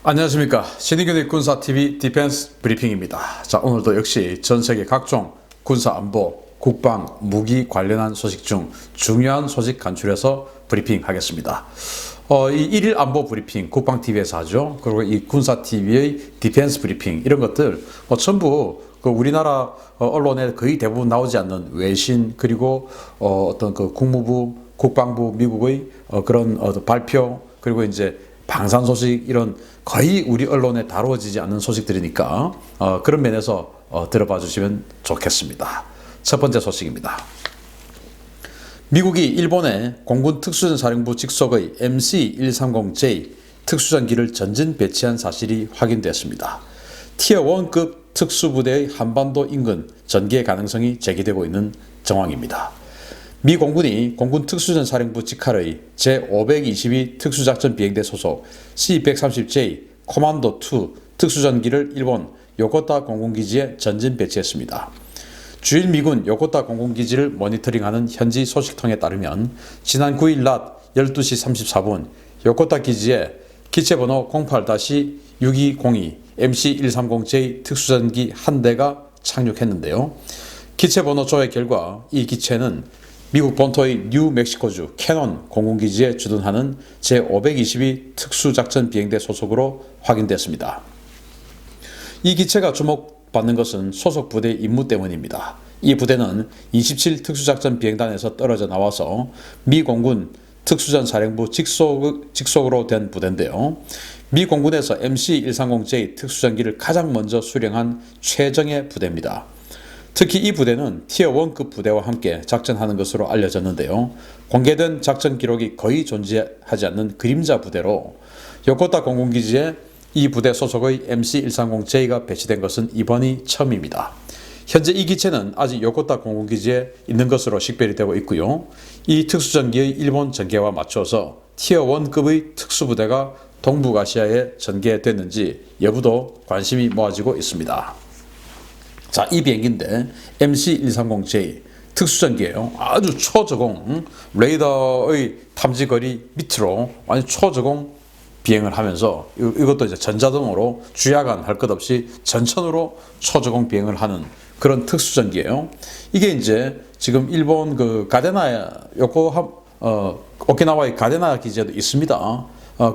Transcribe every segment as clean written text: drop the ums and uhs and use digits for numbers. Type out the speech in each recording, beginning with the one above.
안녕하십니까. 신의균의 군사TV 디펜스 브리핑입니다. 자, 오늘도 역시 전세계 각종 군사안보, 국방, 무기 관련한 소식 중 중요한 소식 간추려서 브리핑하겠습니다. 이 일일 안보 브리핑 국방TV에서 하죠. 그리고 이 군사TV의 디펜스 브리핑 이런 것들 전부 우리나라 언론에 거의 대부분 나오지 않는 외신 그리고 어떤 국무부, 국방부, 미국의 그런 발표 그리고 이제 방산 소식 이런 거의 우리 언론에 다루어지지 않는 소식들이니까 그런 면에서 들어봐 주시면 좋겠습니다. 첫 번째 소식입니다. 미국이 일본의 공군 특수전사령부 직속의 MC-130J 특수전기를 전진 배치한 사실이 확인됐습니다. 티어1급 특수부대의 한반도 인근 전개 가능성이 제기되고 있는 정황입니다. 미 공군이 공군 특수전사령부 직할의 제522 특수작전비행대 소속 C-130J 코만도2 특수전기를 일본 요코타 공군기지에 전진 배치했습니다. 주일 미군 요코타 공군기지를 모니터링하는 현지 소식통에 따르면 지난 9일 낮 12시 34분 요코타 기지에 기체번호 08-6202 MC-130J 특수전기 한 대가 착륙했는데요. 기체번호 조회 결과 이 기체는 미국 본토의 뉴멕시코주 캐논 공군기지에 주둔하는 제522 특수작전비행대 소속으로 확인됐습니다. 이 기체가 주목받는 것은 소속 부대의 임무 때문입니다. 이 부대는 27 특수작전비행단에서 떨어져 나와서 미 공군 특수전사령부 직속으로 된 부대인데요. 미 공군에서 MC-130J 특수전기를 가장 먼저 수령한 최정예 부대입니다. 특히 이 부대는 티어1급 부대와 함께 작전하는 것으로 알려졌는데요. 공개된 작전 기록이 거의 존재하지 않는 그림자 부대로 요코타 공군기지에 이 부대 소속의 MC-130J가 배치된 것은 이번이 처음입니다. 현재 이 기체는 아직 요코타 공군기지에 있는 것으로 식별이 되고 있고요. 이 특수전기의 일본 전개와 맞춰서 티어1급의 특수부대가 동북아시아에 전개됐는지 여부도 관심이 모아지고 있습니다. 자, 이 비행기인데 MC-130J 특수전기예요. 아주 초저공 레이더의 탐지거리 밑으로 완전 초저공 비행을 하면서 이것도 이제 전자등으로 주야간 할 것 없이 전천으로 초저공 비행을 하는 그런 특수전기예요. 이게 이제 지금 일본 가데나 오키나와의 가데나 기지에도 있습니다.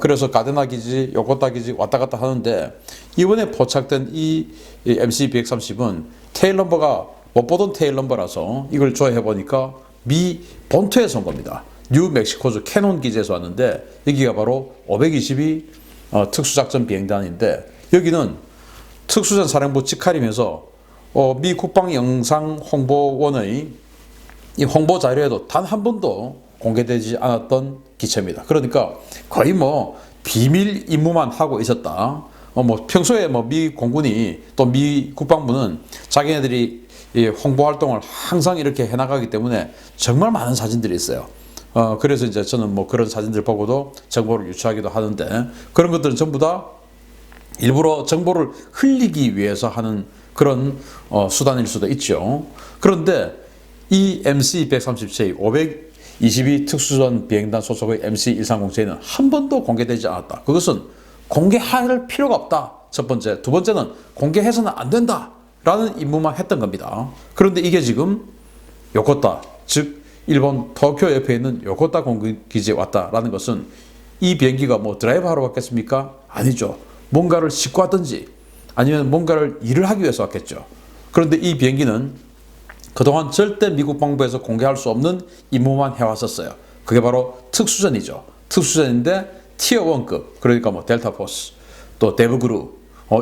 그래서 가데나 기지, 요코타 기지 왔다 갔다 하는데 이번에 포착된 이 MC-130은 테일 넘버가 못 보던 테일 넘버라서 이걸 조회해 보니까 미 본토에서 온 겁니다. 뉴멕시코주 캐논 기지에서 왔는데 여기가 바로 522 특수작전 비행단인데 여기는 특수전사령부 직할이면서 미 국방영상홍보원의 이 홍보 자료에도 단 한 번도 공개되지 않았던 기체입니다. 그러니까 거의 비밀 임무만 하고 있었다. 평소에 미 공군이 또 미 국방부는 자기네들이 이 홍보 활동을 항상 이렇게 해나가기 때문에 정말 많은 사진들이 있어요. 그래서 이제 저는 그런 사진들 보고도 정보를 유추하기도 하는데 그런 것들은 전부 다 일부러 정보를 흘리기 위해서 하는 그런 수단일 수도 있죠. 그런데 이 MC-130J 522 특수전 비행단 소속의 MC-130J는 한 번도 공개되지 않았다. 그것은 공개할 필요가 없다. 첫 번째. 두 번째는 공개해서는 안 된다. 라는 임무만 했던 겁니다. 그런데 이게 지금 요코타, 즉 일본 도쿄 옆에 있는 요코타 공군기지에 왔다라는 것은 이 비행기가 드라이브 하러 왔겠습니까? 아니죠. 뭔가를 싣고 왔든지 아니면 뭔가를 일을 하기 위해서 왔겠죠. 그런데 이 비행기는 그동안 절대 미국 방부에서 공개할 수 없는 임무만 해왔었어요. 그게 바로 특수전이죠. 특수전인데 티어1급, 그러니까 델타포스, 또 데브그루,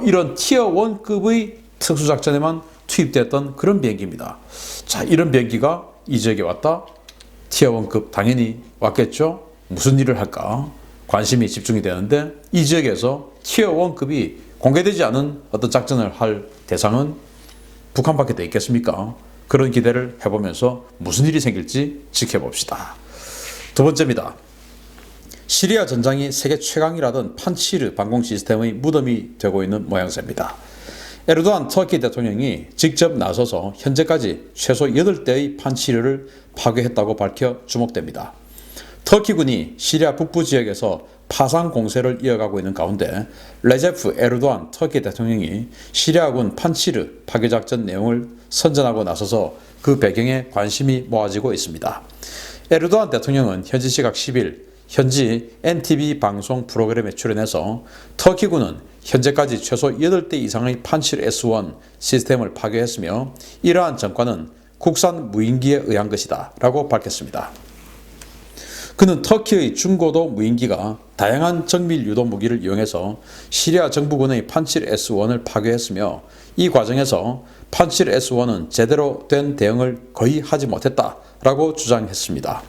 이런 티어1급의 특수작전에만 투입되었던 그런 비행기입니다. 자, 이런 비행기가 이 지역에 왔다? 티어1급 당연히 왔겠죠? 무슨 일을 할까? 관심이 집중이 되는데 이 지역에서 티어1급이 공개되지 않은 어떤 작전을 할 대상은 북한밖에 더 있겠습니까? 그런 기대를 해보면서 무슨 일이 생길지 지켜봅시다. 두 번째입니다. 시리아 전장이 세계 최강이라던 판치르 방공 시스템의 무덤이 되고 있는 모양새입니다. 에르도안 터키 대통령이 직접 나서서 현재까지 최소 8대의 판치르를 파괴했다고 밝혀 주목됩니다. 터키군이 시리아 북부 지역에서 파상 공세를 이어가고 있는 가운데 레제프 에르도안 터키 대통령이 시리아군 판치르 파괴작전 내용을 선전하고 나서서 그 배경에 관심이 모아지고 있습니다. 에르도안 대통령은 현지 시각 10일 현지 NTV 방송 프로그램에 출연해서 터키군은 현재까지 최소 8대 이상의 판치르 S1 시스템을 파괴했으며 이러한 전과는 국산 무인기에 의한 것이다 라고 밝혔습니다. 그는 터키의 중고도 무인기가 다양한 정밀 유도 무기를 이용해서 시리아 정부군의 판치르 S1을 파괴했으며 이 과정에서 판치르 S1은 제대로 된 대응을 거의 하지 못했다라고 주장했습니다.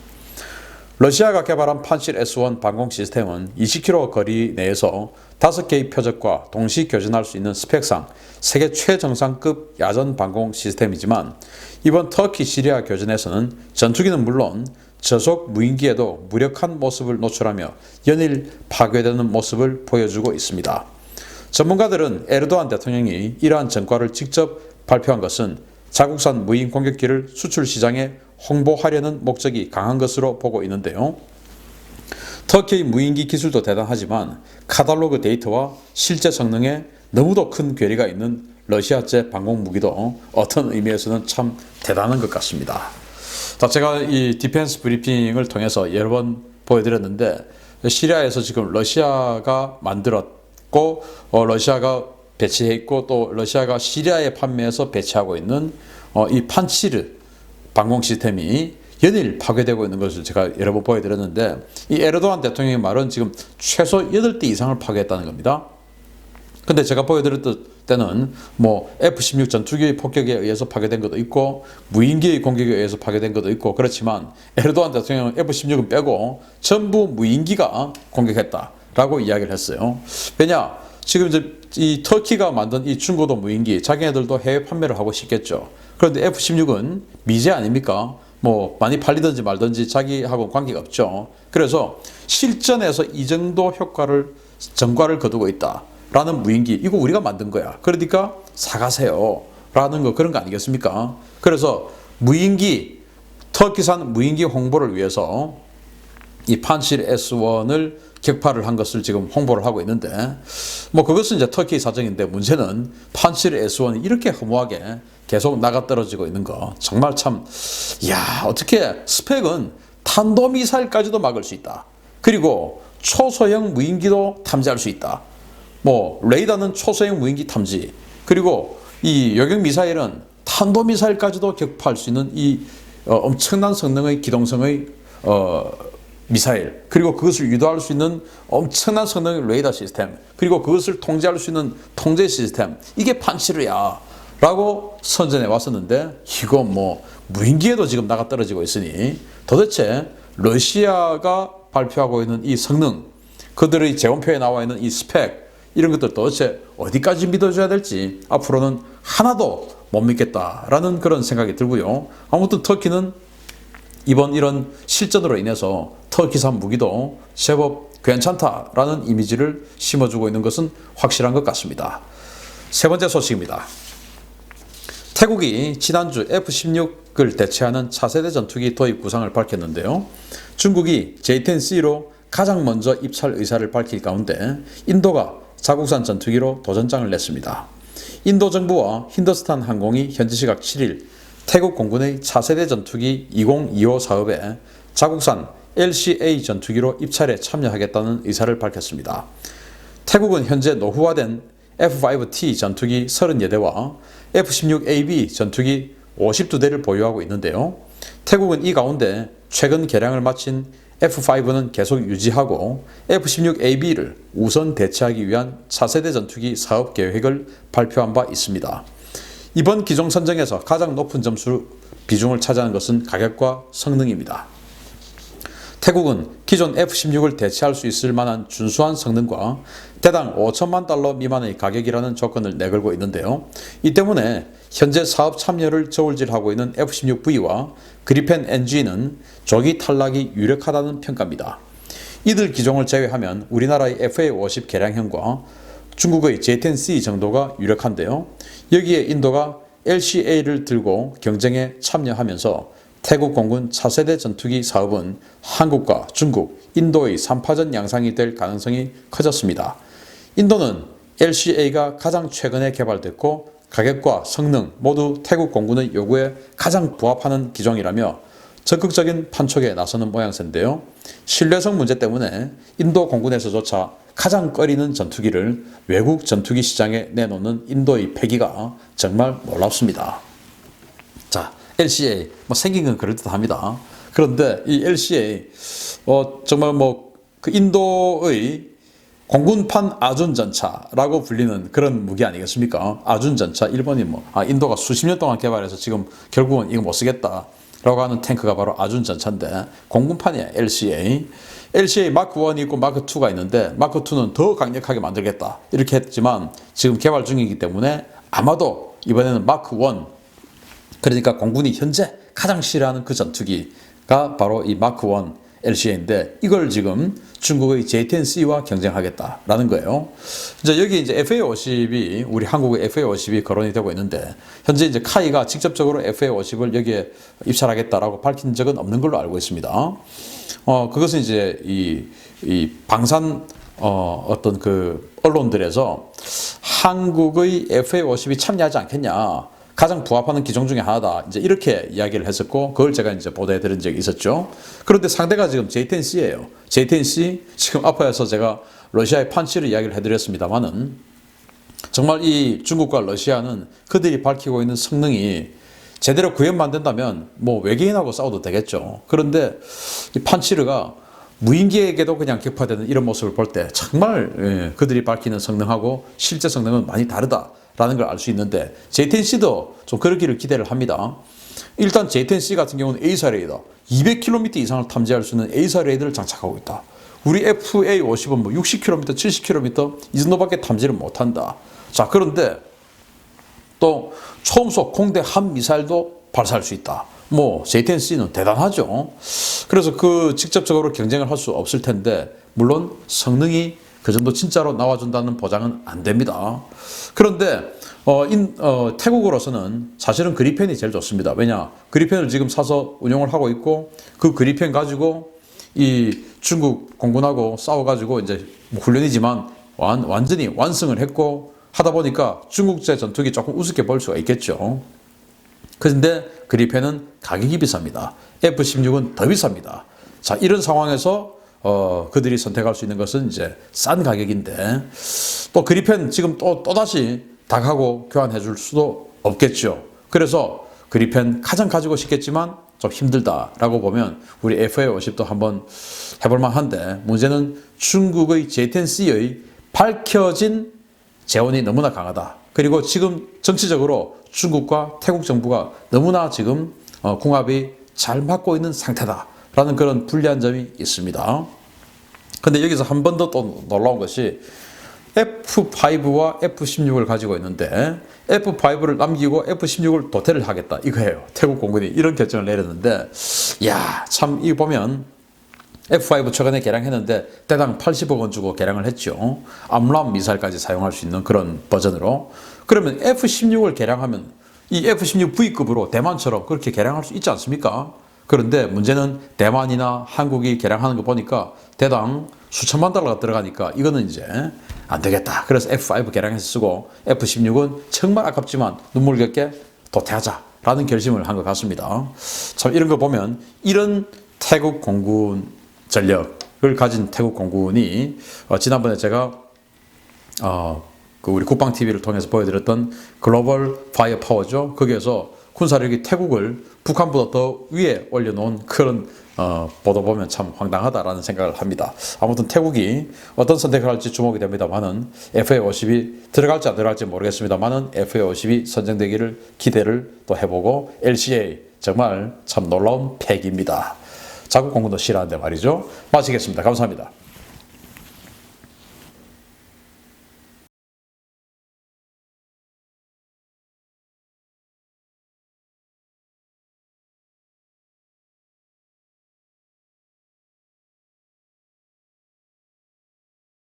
러시아가 개발한 판치르 S1 방공 시스템은 20km 거리 내에서 5개의 표적과 동시 교전할 수 있는 스펙상 세계 최정상급 야전 방공 시스템이지만 이번 터키 시리아 교전에서는 전투기는 물론 저속 무인기에도 무력한 모습을 노출하며 연일 파괴되는 모습을 보여주고 있습니다. 전문가들은 에르도안 대통령이 이러한 전과를 직접 발표한 것은 자국산 무인 공격기를 수출 시장에 홍보하려는 목적이 강한 것으로 보고 있는데요. 터키의 무인기 기술도 대단하지만 카탈로그 데이터와 실제 성능에 너무도 큰 괴리가 있는 러시아제 방공 무기도 어떤 의미에서는 참 대단한 것 같습니다. 자, 제가 이 디펜스 브리핑을 통해서 여러 번 보여드렸는데 시리아에서 지금 러시아가 만들었고 러시아가 배치했고 또 러시아가 시리아에 판매해서 배치하고 있는 이 판치르 방공 시스템이 연일 파괴되고 있는 것을 제가 여러 번 보여드렸는데 이 에르도안 대통령의 말은 지금 최소 8대 이상을 파괴했다는 겁니다. 근데 제가 보여드렸던 때는 뭐 F-16 전투기의 폭격에 의해서 파괴된 것도 있고 무인기의 공격에 의해서 파괴된 것도 있고 그렇지만 에르도안 대통령은 F-16은 빼고 전부 무인기가 공격했다라고 이야기를 했어요. 왜냐? 지금 이제 이 터키가 만든 이 중고도 무인기 자기네들도 해외 판매를 하고 싶겠죠. 그런데 F-16은 미제 아닙니까? 뭐 많이 팔리든지 말든지 자기하고는 관계가 없죠. 그래서 실전에서 이 정도 전과를 거두고 있다라는 무인기 이거 우리가 만든 거야. 그러니까 사가세요 라는 거 그런 거 아니겠습니까? 그래서 무인기 터키산 무인기 홍보를 위해서 이 판치르 S1을 격파를 한 것을 지금 홍보를 하고 있는데 뭐 그것은 이제 터키 사정인데 문제는 판치르 S1이 이렇게 허무하게 계속 나가떨어지고 있는 거 정말 참 어떻게 스펙은 탄도미사일까지도 막을 수 있다. 그리고 초소형 무인기도 탐지할 수 있다. 뭐 레이더는 초소형 무인기 탐지 그리고 이 요격 미사일은 탄도미사일까지도 격파할 수 있는 이 엄청난 성능의 기동성의 미사일 그리고 그것을 유도할 수 있는 엄청난 성능의 레이더 시스템 그리고 그것을 통제할 수 있는 통제 시스템 이게 판치르야 라고 선전해 왔었는데 이거 뭐 무인기에도 지금 나가 떨어지고 있으니 도대체 러시아가 발표하고 있는 이 성능 그들의 재원표에 나와 있는 이 스펙 이런 것들 도대체 어디까지 믿어줘야 될지 앞으로는 하나도 못 믿겠다라는 그런 생각이 들고요. 아무튼 터키는 이번 이런 실전으로 인해서 터키산 무기도 제법 괜찮다라는 이미지를 심어주고 있는 것은 확실한 것 같습니다. 세 번째 소식입니다. 태국이 지난주 F-16을 대체하는 차세대 전투기 도입 구상을 밝혔는데요. 중국이 J-10C로 가장 먼저 입찰 의사를 밝힐 가운데 인도가 자국산 전투기로 도전장을 냈습니다. 인도 정부와 힌두스탄 항공이 현지 시각 7일 태국 공군의 차세대 전투기 2025 사업에 자국산 LCA 전투기로 입찰에 참여하겠다는 의사를 밝혔습니다. 태국은 현재 노후화된 F-5T 전투기 38대와 F-16AB 전투기 52대를 보유하고 있는데요. 태국은 이 가운데 최근 개량을 마친 F-5는 계속 유지하고 F-16AB를 우선 대체하기 위한 차세대 전투기 사업 계획을 발표한 바 있습니다. 이번 기종 선정에서 가장 높은 점수 비중을 차지하는 것은 가격과 성능입니다. 태국은 기존 F-16을 대체할 수 있을 만한 준수한 성능과 대당 5천만 달러 미만의 가격이라는 조건을 내걸고 있는데요. 이 때문에 현재 사업 참여를 저울질하고 있는 F-16V와 그리펜 NG는 조기 탈락이 유력하다는 평가입니다. 이들 기종을 제외하면 우리나라의 FA-50 개량형과 중국의 J-10C 정도가 유력한데요. 여기에 인도가 LCA를 들고 경쟁에 참여하면서 태국 공군 차세대 전투기 사업은 한국과 중국, 인도의 3파전 양상이 될 가능성이 커졌습니다. 인도는 LCA가 가장 최근에 개발됐고 가격과 성능 모두 태국 공군의 요구에 가장 부합하는 기종이라며 적극적인 판촉에 나서는 모양새인데요. 신뢰성 문제 때문에 인도 공군에서조차 가장 꺼리는 전투기를 외국 전투기 시장에 내놓는 인도의 패기가 정말 놀랍습니다. 자, LCA 생긴 건 그럴듯합니다. 그런데 이 LCA 정말 그 인도의 공군판 아준전차라고 불리는 그런 무기 아니겠습니까? 아준전차, 일본이 인도가 수십 년 동안 개발해서 지금 결국은 이거 못 쓰겠다 라고 하는 탱크가 바로 아준전차인데 공군판이에요. LCA. LCA 마크 1이 있고 마크 2가 있는데 마크 2는 더 강력하게 만들겠다 이렇게 했지만 지금 개발 중이기 때문에 아마도 이번에는 마크 1, 그러니까 공군이 현재 가장 싫어하는 그 전투기가 바로 이 마크 1 LCA인데 이걸 지금 중국의 J-10C와 경쟁하겠다라는 거예요. 이제 여기 이제 FA-50이 우리 한국의 FA-50이 거론이 되고 있는데 현재 이제 카이가 직접적으로 FA-50을 여기에 입찰하겠다라고 밝힌 적은 없는 걸로 알고 있습니다. 그것은 이제 이 방산 어떤 그 언론들에서 한국의 FA-50이 참여하지 않겠냐. 가장 부합하는 기종 중에 하나다. 이제 이렇게 이야기를 했었고, 그걸 제가 이제 보도해 드린 적이 있었죠. 그런데 상대가 지금 J-10C예요. J-10C, 지금 앞에서 제가 러시아의 판치를 이야기를 해드렸습니다만은, 정말 이 중국과 러시아는 그들이 밝히고 있는 성능이 제대로 구현만 된다면, 외계인하고 싸워도 되겠죠. 그런데 이 판치르가 무인기에게도 그냥 격파되는 이런 모습을 볼 때, 정말 그들이 밝히는 성능하고 실제 성능은 많이 다르다. 라는 걸 알 수 있는데 J-10C도 좀 그러기를 기대를 합니다. 일단 J-10C 같은 경우는 A사 레이더 200km 이상을 탐지할 수 있는 A사 레이더를 장착하고 있다. 우리 FA-50은 60km, 70km 이 정도밖에 탐지를 못한다. 자, 그런데 또 초음속 공대 함 미사일도 발사할 수 있다. J-10C는 대단하죠. 그래서 그 직접적으로 경쟁을 할 수 없을 텐데 물론 성능이 그 정도 진짜로 나와준다는 보장은 안 됩니다. 그런데 태국으로서는 사실은 그리펜이 제일 좋습니다. 왜냐? 그리펜을 지금 사서 운용을 하고 있고 그 그리펜 가지고 이 중국 공군하고 싸워가지고 이제 훈련이지만 완전히 완승을 했고 하다 보니까 중국제 전투기 조금 우습게 볼 수가 있겠죠. 그런데 그리펜은 가격이 비쌉니다. F-16은 더 비쌉니다. 자, 이런 상황에서 그들이 선택할 수 있는 것은 이제 싼 가격인데 또 그리펜 지금 또다시 닭하고 교환해 줄 수도 없겠죠. 그래서 그리펜 가장 가지고 싶겠지만 좀 힘들다라고 보면 우리 FA-50도 한번 해볼만 한데 문제는 중국의 J-10C의 밝혀진 재원이 너무나 강하다. 그리고 지금 정치적으로 중국과 태국 정부가 너무나 지금 궁합이 잘 맞고 있는 상태다. 라는 그런 불리한 점이 있습니다. 근데 여기서 한 번 더 또 놀라운 것이 F5와 F-16을 가지고 있는데 F5를 남기고 F-16을 도태를 하겠다 이거예요. 태국 공군이 이런 결정을 내렸는데 참 이거 보면 F5 최근에 개량했는데 대당 80억 원 주고 개량을 했죠. 암람 미사일까지 사용할 수 있는 그런 버전으로. 그러면 F-16을 개량하면 이 F-16 V급으로 대만처럼 그렇게 개량할 수 있지 않습니까? 그런데 문제는 대만이나 한국이 개량하는 거 보니까 대당 수천만 달러가 들어가니까 이거는 이제 안 되겠다. 그래서 F5 개량해서 쓰고 F-16은 정말 아깝지만 눈물겹게 도태하자라는 결심을 한 것 같습니다. 참 이런 거 보면 이런 태국 공군 전력을 가진 태국 공군이 지난번에 제가 그 우리 국방TV를 통해서 보여드렸던 글로벌 파이어 파워죠. 거기에서 군사력이 태국을 북한보다 더 위에 올려놓은 그런 보도 보면 참 황당하다라는 생각을 합니다. 아무튼 태국이 어떤 선택을 할지 주목이 됩니다만은 FA-50이 들어갈지 안 들어갈지 모르겠습니다만은 FA-50이 선정되기를 기대를 또 해보고 LCA 정말 참 놀라운 팩입니다. 자국 공군도 싫어하는데 말이죠. 마치겠습니다. 감사합니다.